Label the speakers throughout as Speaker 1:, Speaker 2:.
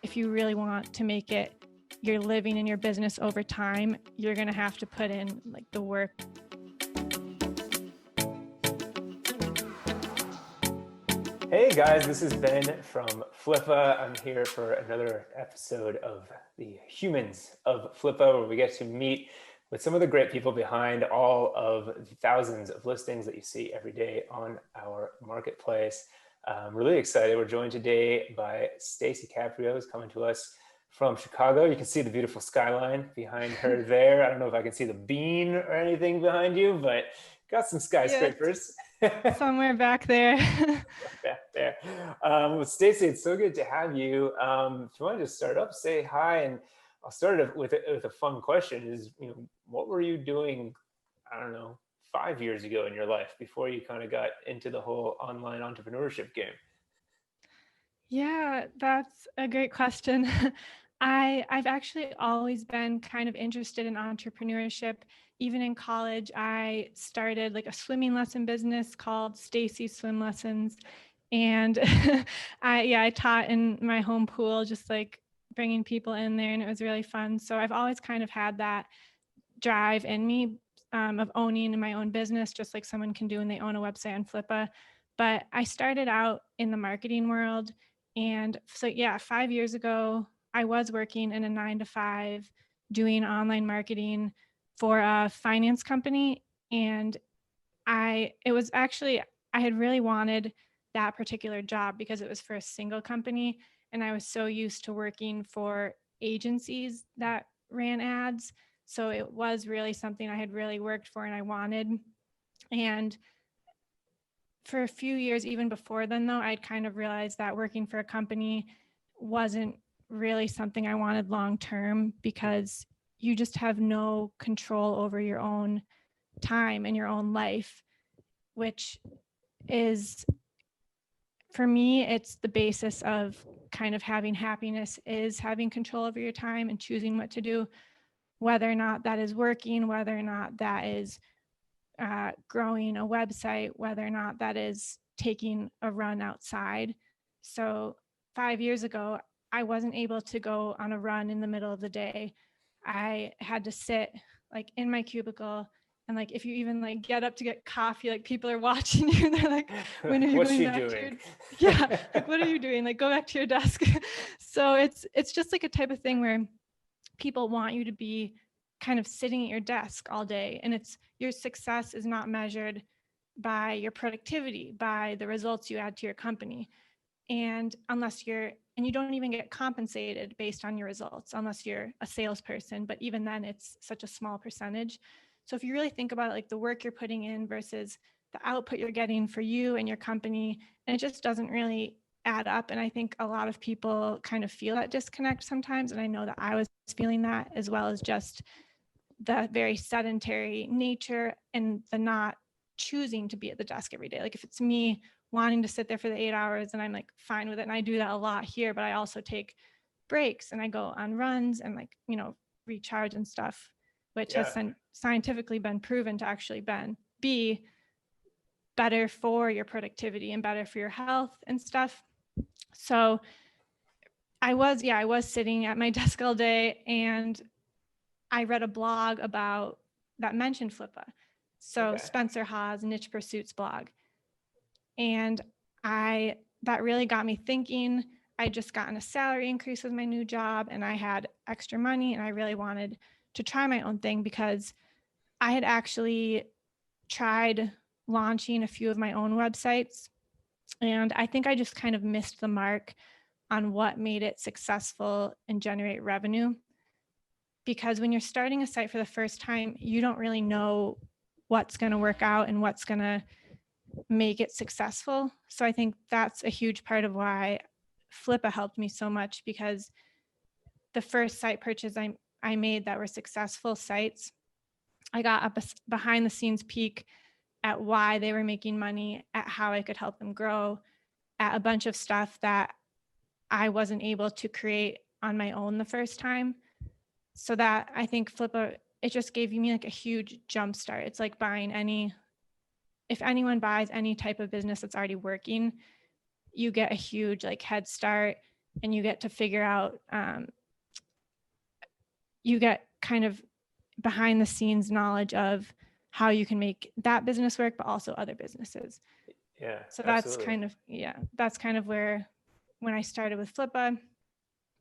Speaker 1: if you really want to make it your living in your business over time, you're going to have to put in like the work.
Speaker 2: Hey guys, this is Ben from Flippa. I'm here for another episode of the Humans of Flippa, where we get to meet with some of the great people behind all of the thousands of listings that you see every day on our marketplace. I'm really excited. We're joined today by Stacey Caprio, who's coming to us from Chicago. You can see the beautiful skyline behind her there. I don't know if I can see the bean or anything behind you, but got some skyscrapers.
Speaker 1: Somewhere back there.
Speaker 2: Back there. Well, Stacey, it's so good to have you. If you want to just start up, say hi, and I'll start it with a fun question. Is what were you doing? I don't know, 5 years ago in your life before you kind of got into the whole online entrepreneurship game?
Speaker 1: Yeah, that's a great question. I've actually always been kind of interested in entrepreneurship. Even in college, I started like a swimming lesson business called Stacy Swim Lessons. And I taught in my home pool, just like bringing people in there, and it was really fun. So I've always kind of had that drive in me of owning my own business, just like someone can do when they own a website on Flippa. But I started out in the marketing world. And so, yeah, 5 years ago, I was working in a 9 to 5 doing online marketing for a finance company. And I had really wanted that particular job because it was for a single company. And I was so used to working for agencies that ran ads. So it was really something I had really worked for and I wanted. And for a few years, even before then, though, I'd kind of realized that working for a company wasn't really something I wanted long term, because you just have no control over your own time and your own life, which is, for me, it's the basis of kind of having happiness, is having control over your time and choosing what to do, whether or not that is working, whether or not that is growing a website, whether or not that is taking a run outside. So 5 years ago, I wasn't able to go on a run in the middle of the day. I had to sit like in my cubicle, and like if you even like get up to get coffee, like people are watching you. They're like, when are you
Speaker 2: What's
Speaker 1: going
Speaker 2: she
Speaker 1: back to
Speaker 2: doing?
Speaker 1: your like what are you doing? Like go back to your desk. So it's just like a type of thing where people want you to be kind of sitting at your desk all day, and it's your success is not measured by your productivity, by the results you add to your company. And you don't even get compensated based on your results unless you're a salesperson, but even then it's such a small percentage. So if you really think about it, like the work you're putting in versus the output you're getting for you and your company, and it just doesn't really add up. And I think a lot of people kind of feel that disconnect sometimes, and I know that I was feeling that, as well as just the very sedentary nature and the not choosing to be at the desk every day. Like if it's me wanting to sit there for the 8 hours, and I'm like fine with it, and I do that a lot here, but I also take breaks and I go on runs and like recharge and stuff, which
Speaker 2: Yeah.
Speaker 1: has scientifically been proven to actually be better for your productivity and better for your health and stuff. So I was sitting at my desk all day, and I read a blog about that mentioned Flippa. So
Speaker 2: Okay.
Speaker 1: Spencer Haas, Niche Pursuits blog. And that really got me thinking. I just gotten a salary increase with my new job, and I had extra money, and I really wanted to try my own thing, because I had actually tried launching a few of my own websites, and I think I just kind of missed the mark on what made it successful and generate revenue. Because when you're starting a site for the first time, you don't really know what's going to work out and what's going to make it successful. So I think that's a huge part of why Flippa helped me so much, because the first site purchase I made that were successful sites, I got a behind the scenes peek at why they were making money, at how I could help them grow, at a bunch of stuff that I wasn't able to create on my own the first time. So that, I think Flippa, it just gave me like a huge jump start. It's like if anyone buys any type of business that's already working, you get a huge like head start. and you get to figure out, you get kind of behind the scenes knowledge of how you can make that business work, but also other businesses.
Speaker 2: Yeah,
Speaker 1: So that's
Speaker 2: absolutely.
Speaker 1: kind of, that's kind of where, when I started with Flippa, I was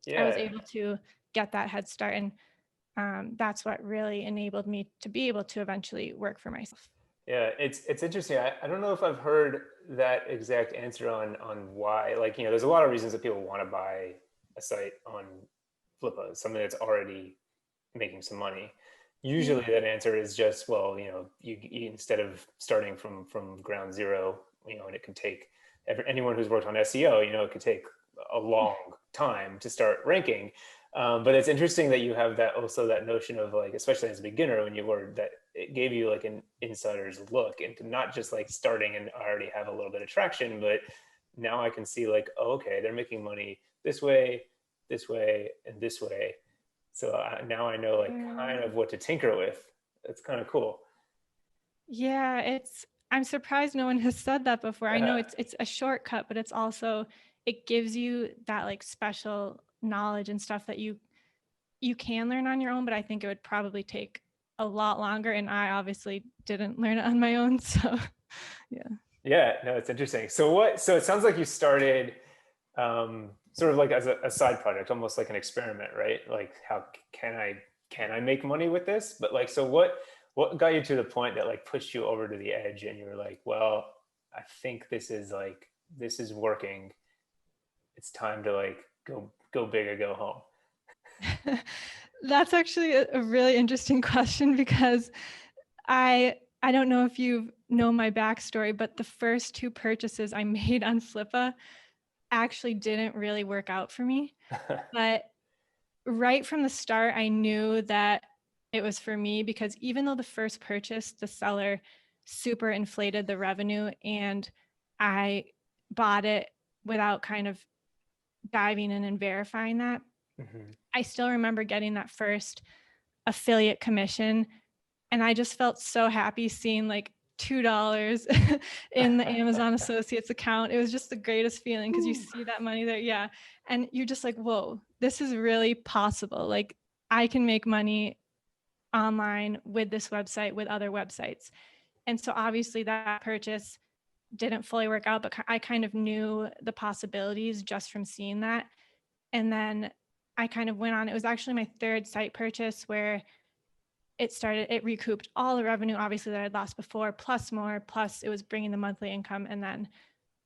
Speaker 2: Yeah.
Speaker 1: able to get that head start. And that's what really enabled me to be able to eventually work for myself.
Speaker 2: Yeah, it's interesting. I don't know if I've heard that exact answer on why. Like, there's a lot of reasons that people want to buy a site on Flippa, something that's already making some money.
Speaker 1: Yeah.
Speaker 2: Usually that answer is just, well, you instead of starting from ground zero, and it can take anyone who's worked on SEO, it could take a long time to start ranking. But it's interesting that you have that also that notion of like, especially as a beginner, when you were that it gave you like an insider's look into not just like starting and already have a little bit of traction, but now I can see like, oh, okay, they're making money this way, and this way. So now I know like kind of what to tinker with. It's kind of cool.
Speaker 1: Yeah, I'm surprised no one has said that before. I know it's a shortcut, but it's also, it gives you that like special knowledge and stuff that you can learn on your own, but I think it would probably take a lot longer. And I obviously didn't learn it on my own. So yeah.
Speaker 2: Yeah, no, it's interesting. So it sounds like you started sort of like as a side project, almost like an experiment, right? Like how can I make money with this? But like, so what got you to the point that like pushed you over to the edge and you were like, well, I think this is working. It's time to like go big or go home.
Speaker 1: That's actually a really interesting question, because I don't know if you know my backstory, but the first two purchases I made on Flippa actually didn't really work out for me. But right from the start, I knew that it was for me, because even though the first purchase, the seller super inflated the revenue, and I bought it without kind of diving in and verifying that,
Speaker 2: Mm-hmm.
Speaker 1: I still remember getting that first affiliate commission. And I just felt so happy seeing like $2 in the Amazon Associates account. It was just the greatest feeling, because you see that money there. Yeah. And you're just like, whoa, this is really possible. Like, I can make money online with this website, with other websites. And so obviously that purchase didn't fully work out, but I kind of knew the possibilities just from seeing that. And then I kind of went on, it was actually my third site purchase where it recouped all the revenue, obviously, that I'd lost before, plus more, plus it was bringing the monthly income. And then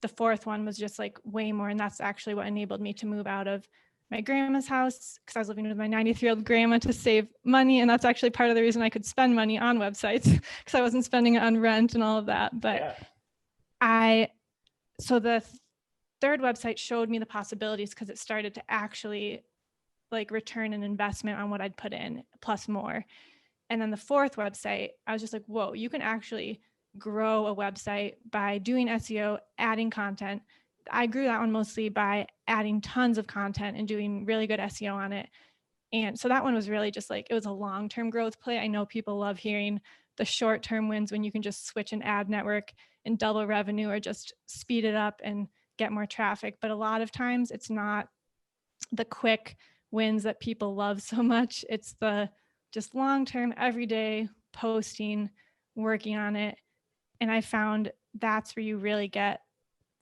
Speaker 1: the fourth one was just like way more. And that's actually what enabled me to move out of my grandma's house, because I was living with my 93-year-old grandma, to save money. And that's actually part of the reason I could spend money on websites, because I wasn't spending it on rent and all of that. But
Speaker 2: Yeah.
Speaker 1: so the third website showed me the possibilities, because it started to actually like return an investment on what I'd put in plus more. And then the fourth website, I was just like, whoa, you can actually grow a website by doing SEO, adding content. I grew that one mostly by adding tons of content and doing really good SEO on it. And so that one was really just like, it was a long-term growth play. I know people love hearing the short-term wins when you can just switch an ad network and double revenue, or just speed it up and get more traffic. But a lot of times it's not the quick wins that people love so much. It's the just long-term, everyday posting, working on it. And I found that's where you really get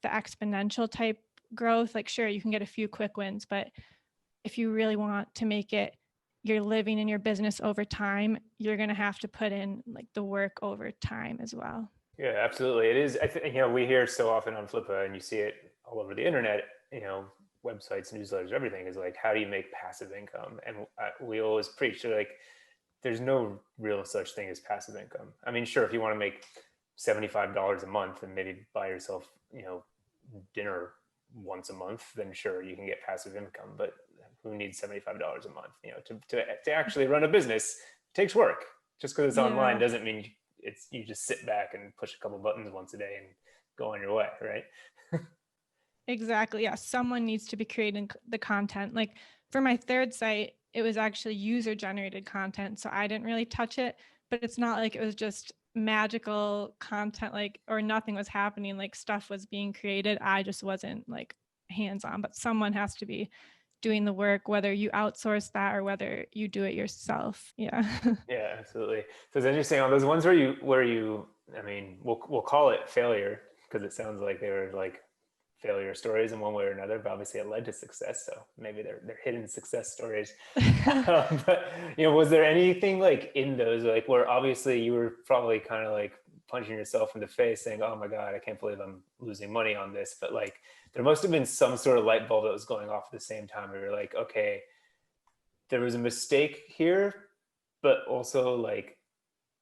Speaker 1: the exponential type growth. Like, sure, you can get a few quick wins, but if you really want to make it your living in your business over time, you're going to have to put in like the work over time as well.
Speaker 2: Yeah, absolutely. It is. I think, we hear so often on Flippa, and you see it all over the internet, websites, newsletters, everything is like, how do you make passive income? And we always preach to like, there's no real such thing as passive income. I mean, sure, if you want to make $75 a month and maybe buy yourself, dinner once a month, then sure, you can get passive income. But who needs $75 a month? To actually run a business takes work. Just because it's online doesn't mean you just sit back and push a couple buttons once a day and go on your way, right?
Speaker 1: Exactly. Yeah. Someone needs to be creating the content. Like for my third site, it was actually user generated content. So I didn't really touch it, but it's not like it was just magical content, like, or nothing was happening, like stuff was being created. I just wasn't like hands-on, but someone has to be doing the work, whether you outsource that or whether you do it yourself. Yeah.
Speaker 2: Yeah, absolutely. So it's interesting on those ones where you, I mean, we'll call it failure because it sounds like they were like failure stories in one way or another, but obviously it led to success. So maybe they're hidden success stories. But was there anything like in those like where obviously you were probably kind of like punching yourself in the face saying, "Oh my God, I can't believe I'm losing money on this." But like there must have been some sort of light bulb that was going off at the same time where you're like, okay, there was a mistake here, but also like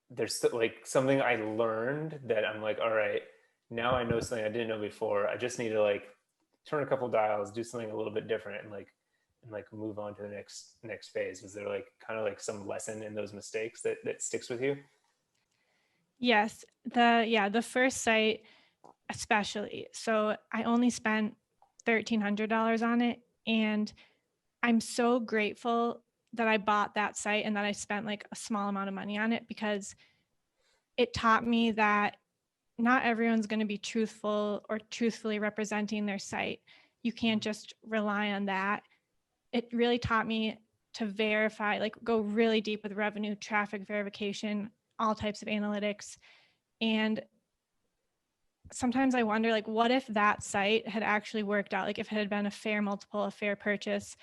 Speaker 2: there's like something I learned that I'm like, all right, now I know something I didn't know before. I just need to like turn a couple dials, do something a little bit different, and move on to the next phase. Was there like kind of like some lesson in those mistakes that sticks with you?
Speaker 1: Yes, the first site especially. So I only spent $1,300 on it, and I'm so grateful that I bought that site and that I spent like a small amount of money on it, because it taught me that not everyone's going to be truthful or truthfully representing their site. You can't just rely on that. It really taught me to verify, like go really deep with revenue, traffic verification, all types of analytics. And sometimes I wonder, like, what if that site had actually worked out? Like if it had been a fair multiple, a fair purchase,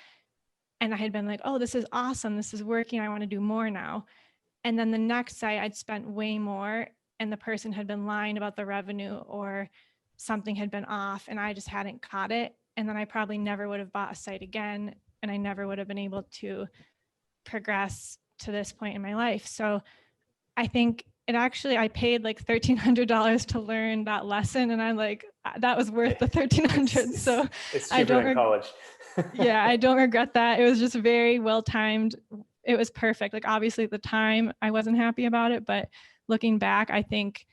Speaker 1: and I had been like, oh, this is awesome, this is working, I want to do more now. And then the next site I'd spent way more, and the person had been lying about the revenue or something had been off and I just hadn't caught it. And then I probably never would have bought a site again, and I never would have been able to progress to this point in my life. So I think I paid like $1,300 to learn that lesson. And I'm like, that was worth the 1,300. So
Speaker 2: It's
Speaker 1: I
Speaker 2: cheaper
Speaker 1: don't,
Speaker 2: than college.
Speaker 1: yeah, I don't regret that. It was just very well timed. It was perfect. Like obviously at the time I wasn't happy about it, but looking back, I think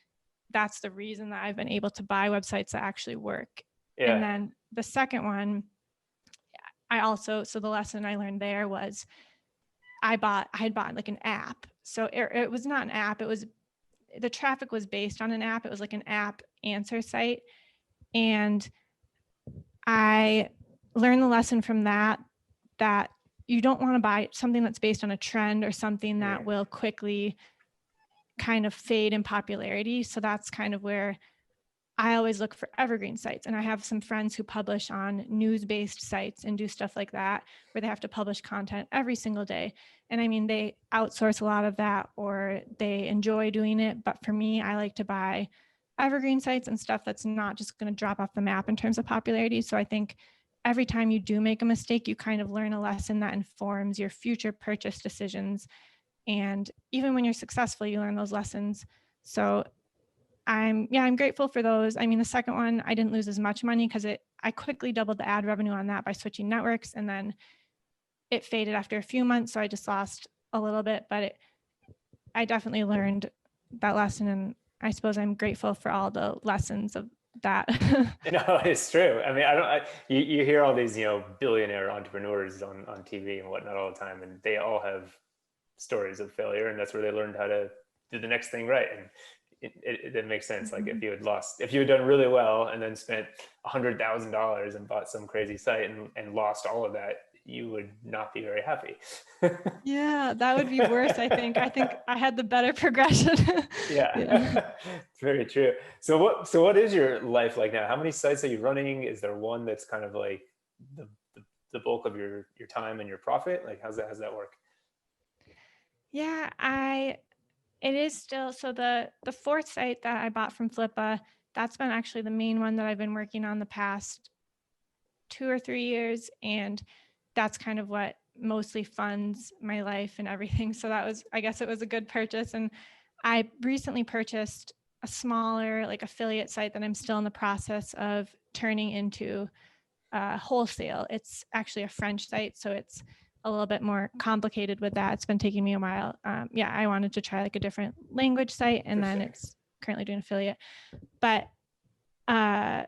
Speaker 1: that's the reason that I've been able to buy websites that actually work. And
Speaker 2: Yeah.
Speaker 1: then the second one, so the lesson I learned there was I had bought like an app. So it was not an app. The traffic was based on an app. It was like an app answer site. And I learned the lesson from that you don't want to buy something that's based on a trend or something that will quickly kind of fade in popularity. So that's kind of where I always look for evergreen sites. And I have some friends who publish on news-based sites and do stuff like that, where they have to publish content every single day. And I mean, they outsource a lot of that or they enjoy doing it. But for me, I like to buy evergreen sites and stuff that's not just going to drop off the map in terms of popularity. So I think every time you do make a mistake, you kind of learn a lesson that informs your future purchase decisions. And even when you're successful, you learn those lessons. So I'm grateful for those. I mean, the second one, I didn't lose as much money because I quickly doubled the ad revenue on that by switching networks, and then it faded after a few months. So I just lost a little bit, but I definitely learned that lesson. And I suppose I'm grateful for all the lessons of that.
Speaker 2: It's true. I mean, you hear all these, billionaire entrepreneurs on TV and whatnot all the time, and they all have stories of failure, and that's where they learned how to do the next thing right. And it makes sense. Like if you had done really well and then spent $100,000 and bought some crazy site and lost all of that, you would not be very happy.
Speaker 1: Yeah, that would be worse. I think I had the better progression.
Speaker 2: Yeah, it's very true. So what is your life like now? How many sites are you running? Is there one that's kind of like the bulk of your time and your profit? Like how's that work?
Speaker 1: Yeah, it is still, so the fourth site that I bought from Flippa, that's been actually the main one that I've been working on the past 2 or 3 years, and that's kind of what mostly funds my life and everything. So I guess it was a good purchase. And I recently purchased a smaller like affiliate site that I'm still in the process of turning into wholesale. It's actually a French site, so it's a little bit more complicated with that. It's been taking me a while. I wanted to try like a different language site, and then it's currently doing affiliate. But the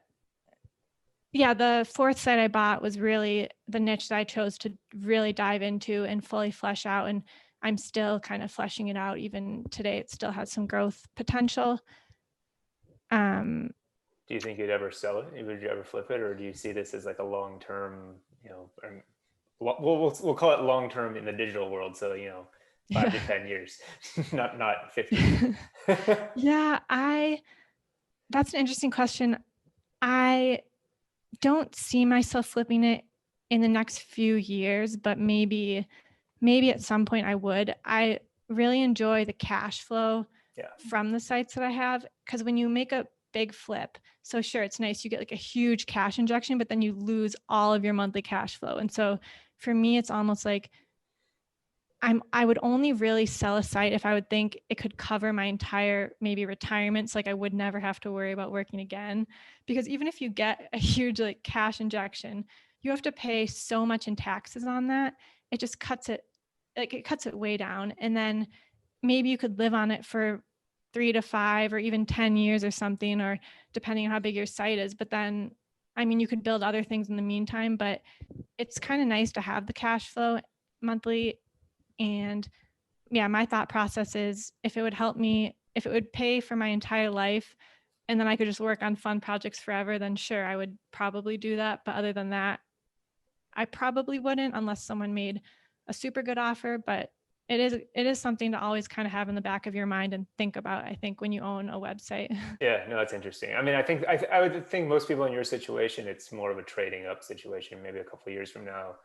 Speaker 1: fourth site I bought was really the niche that I chose to really dive into and fully flesh out. And I'm still kind of fleshing it out. Even today, it still has some growth potential.
Speaker 2: Do you think you'd ever sell it? Would you ever flip it, or do you see this as like a long term, we'll call it long term in the digital world, so 5 to 10 years, not 50.
Speaker 1: Yeah, that's an interesting question. I don't see myself flipping it in the next few years, but maybe at some point I would. I really enjoy the cash flow
Speaker 2: Yeah.
Speaker 1: from the sites that I have, because when you make a big flip, so sure, it's nice, you get like a huge cash injection, but then you lose all of your monthly cash flow. And so for me, it's almost like I would only really sell a site if I would think it could cover my entire maybe retirement. So like I would never have to worry about working again. Because even if you get a huge like cash injection, you have to pay so much in taxes on that. It just cuts it, like it cuts it way down. And then maybe you could live on it for 3 to 5 or even 10 years or something, or depending on how big your site is. But then, I mean, you could build other things in the meantime, but it's kind of nice to have the cash flow monthly. And yeah, my thought process is if it would help me, if it would pay for my entire life and then I could just work on fun projects forever, then sure, I would probably do that. But other than that, I probably wouldn't unless someone made a super good offer. But it is something to always kind of have in the back of your mind and think about, I think, when you own a website.
Speaker 2: Yeah, no, that's interesting. I mean, I would think most people in your situation, it's more of a trading up situation. Maybe a couple of years from now,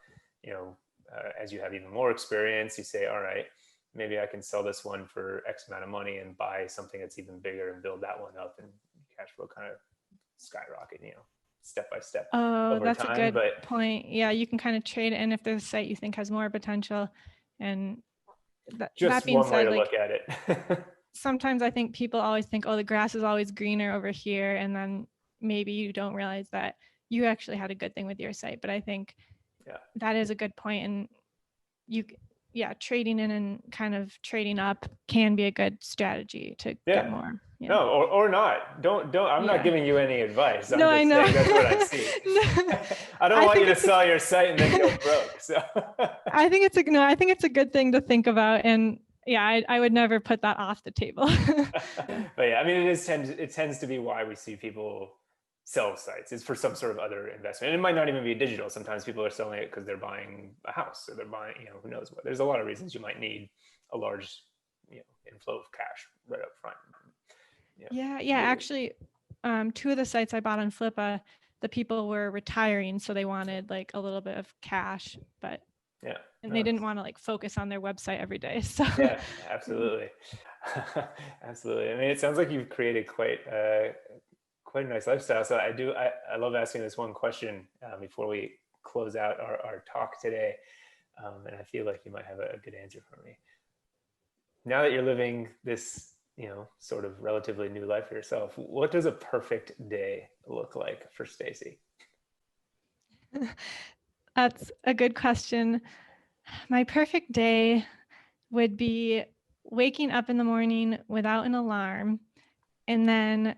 Speaker 2: as you have even more experience, you say, all right, maybe I can sell this one for X amount of money and buy something that's even bigger and build that one up, and cash flow kind of skyrocket, step by step
Speaker 1: Oh,
Speaker 2: over
Speaker 1: that's a
Speaker 2: time.
Speaker 1: good
Speaker 2: But
Speaker 1: point. Yeah, you can kind of trade in if there's a site you think has more potential. And that
Speaker 2: just
Speaker 1: being
Speaker 2: one way
Speaker 1: said,
Speaker 2: to
Speaker 1: like
Speaker 2: look at it.
Speaker 1: sometimes I think people always think, oh, the grass is always greener over here. And then maybe you don't realize that you actually had a good thing with your site. But I think
Speaker 2: Yeah.
Speaker 1: that is a good point. And yeah, trading in and kind of trading up can be a good strategy to get
Speaker 2: Yeah.
Speaker 1: more. Yeah.
Speaker 2: No, or not. Don't. I'm not
Speaker 1: Yeah.
Speaker 2: giving you any advice. I'm
Speaker 1: No, I
Speaker 2: just
Speaker 1: know.
Speaker 2: saying that's what I see.
Speaker 1: No,
Speaker 2: I don't
Speaker 1: I
Speaker 2: want you
Speaker 1: think
Speaker 2: to
Speaker 1: it's
Speaker 2: sell your site and then go broke. So.
Speaker 1: I think it's a good thing to think about. And yeah, I would never put that off the table.
Speaker 2: But yeah, I mean, it tends to be why we see people sell sites. It's for some sort of other investment. And it might not even be digital. Sometimes people are selling it because they're buying a house or they're buying, who knows what. There's a lot of reasons you might need a large, inflow of cash right up front.
Speaker 1: Yeah. Actually, 2 of the sites I bought on Flippa, the people were retiring, so they wanted like a little bit of cash, but
Speaker 2: yeah,
Speaker 1: and they didn't want to like focus on their website every day. So
Speaker 2: yeah, absolutely. Absolutely. I mean, it sounds like you've created quite a nice lifestyle. So I love asking this one question before we close out our talk today. And I feel like you might have a good answer for me. Now that you're living this, sort of relatively new life for yourself, what does a perfect day look like for Stacy?
Speaker 1: that's a good question. My perfect day would be waking up in the morning without an alarm and then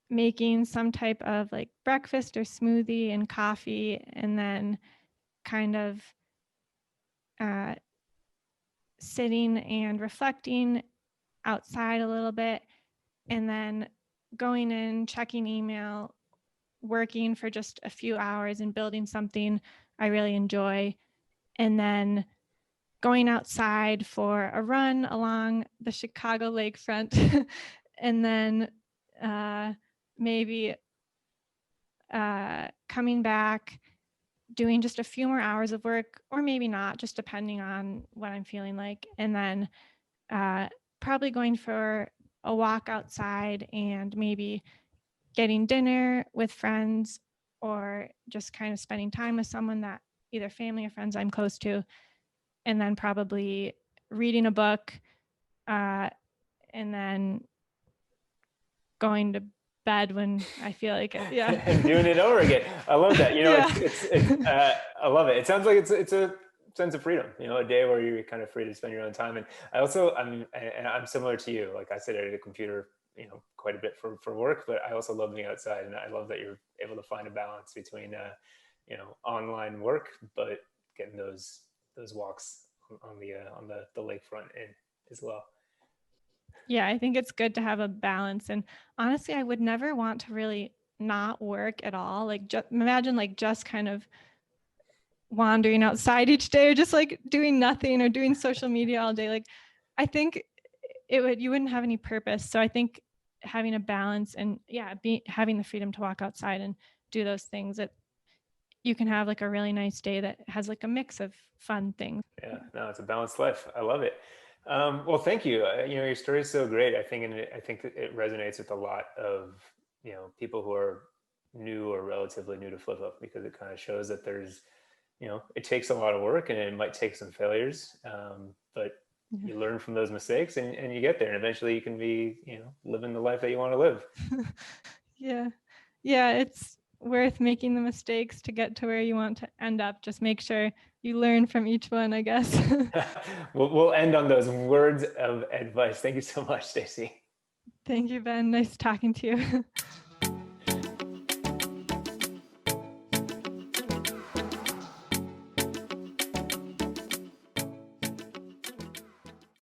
Speaker 1: making some type of like breakfast or smoothie and coffee, and then kind of uh, sitting and reflecting outside a little bit, and then going in, checking email, working for just a few hours and building something I really enjoy, and then going outside for a run along the Chicago lakefront, and then maybe coming back, doing just a few more hours of work, or maybe not, just depending on what I'm feeling like. And then probably going for a walk outside and maybe getting dinner with friends, or just kind of spending time with someone that either family or friends I'm close to. And then probably reading a book, and then going to bed when I feel like it. Yeah.
Speaker 2: And doing it over again. I love that.
Speaker 1: Yeah.
Speaker 2: I love it. It sounds like it's a sense of freedom, a day where you're kind of free to spend your own time. And I'm similar to you. Like I sit at a computer, quite a bit for work, but I also love being outside. And I love that you're able to find a balance between, online work, but getting those walks on the lakefront as well.
Speaker 1: Yeah, I think it's good to have a balance. And honestly, I would never want to really not work at all. Like just imagine like just kind of wandering outside each day or just like doing nothing or doing social media all day. Like I think you wouldn't have any purpose. So I think having a balance and having the freedom to walk outside and do those things, that you can have like a really nice day that has like a mix of fun things.
Speaker 2: Yeah, no, it's a balanced life. I love it. Well, thank you. Your story is so great. I think, and I think that it resonates with a lot of, people who are new or relatively new to Flip Up, because it kind of shows that there's, it takes a lot of work and it might take some failures, but you learn from those mistakes and you get there, and eventually you can be, living the life that you want to live.
Speaker 1: Yeah. Yeah. It's worth making the mistakes to get to where you want to end up. Just make sure you learn from each one, I guess.
Speaker 2: We'll end on those words of advice. Thank you so much, Stacy.
Speaker 1: Thank you, Ben. Nice talking to you.